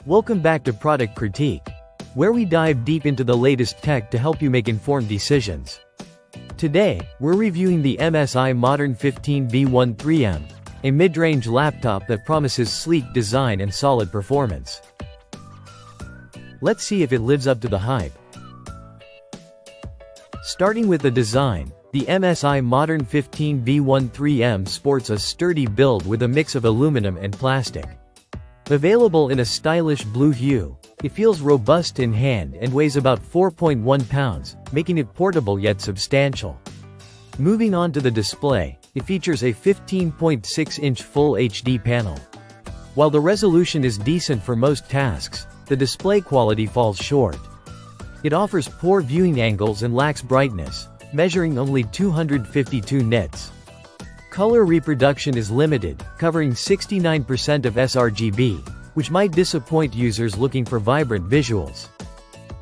Welcome back to Product Critique, where we dive deep into the latest tech to help you make informed decisions. Today, we're reviewing the Msi Modern 15 b13M, a mid-range laptop that promises sleek design and solid performance. Let's see if it lives up to the hype. Starting with the design, the Msi Modern 15 b13M sports a sturdy build with a mix of aluminum and plastic. Available in a stylish blue hue, it feels robust in hand and weighs about 4.1 pounds, making it portable yet substantial. Moving on to the display, it features a 15.6-inch Full HD panel. While the resolution is decent for most tasks, the display quality falls short. It offers poor viewing angles and lacks brightness, measuring only 252 nits. Color reproduction is limited, covering 69% of sRGB, which might disappoint users looking for vibrant visuals.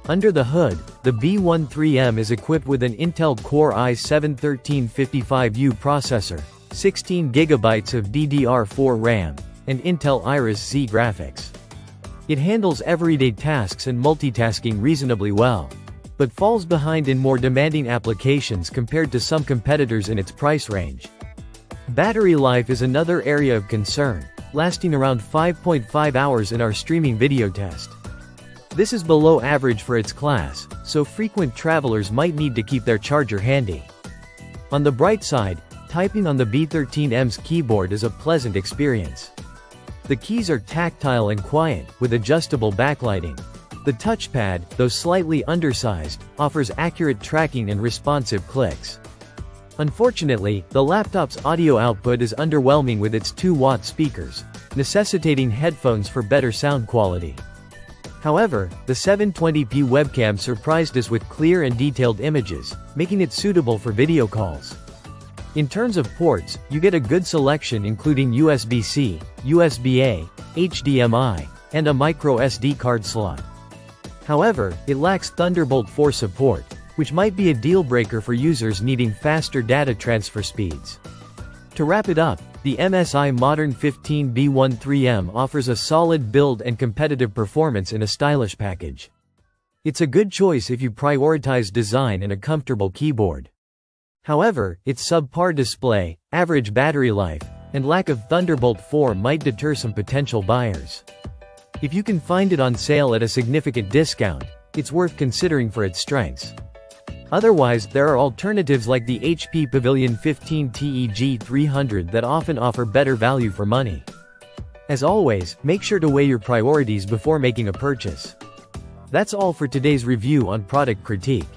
Under the hood, the b13M is equipped with an Intel Core i7-1355U processor, 16GB of DDR4 RAM, and Intel Iris Xe graphics. It handles everyday tasks and multitasking reasonably well, but falls behind in more demanding applications compared to some competitors in its price range. Battery life is another area of concern, lasting around 5.5 hours in our streaming video test. This is below average for its class, so frequent travelers might need to keep their charger handy. On the bright side, typing on the b13M's keyboard is a pleasant experience. The keys are tactile and quiet, with adjustable backlighting. The touchpad, though slightly undersized, offers accurate tracking and responsive clicks. Unfortunately, the laptop's audio output is underwhelming with its 2-watt speakers, necessitating headphones for better sound quality. However, the 720p webcam surprised us with clear and detailed images, making it suitable for video calls. In terms of ports, you get a good selection including USB-C, USB-A, HDMI, and a micro SD card slot. However, it lacks Thunderbolt 4 support, which might be a deal-breaker for users needing faster data transfer speeds. To wrap it up, the Msi Modern 15 b13M offers a solid build and competitive performance in a stylish package. It's a good choice if you prioritize design and a comfortable keyboard. However, its subpar display, average battery life, and lack of Thunderbolt 4 might deter some potential buyers. If you can find it on sale at a significant discount, it's worth considering for its strengths. Otherwise, there are alternatives like the HP Pavilion 15 TEG300 that often offer better value for money. As always, make sure to weigh your priorities before making a purchase. That's all for today's review on Product Critique.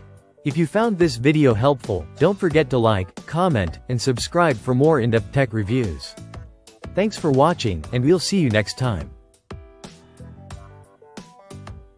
If you found this video helpful, don't forget to like, comment, and subscribe for more in-depth tech reviews. Thanks for watching, and we'll see you next time.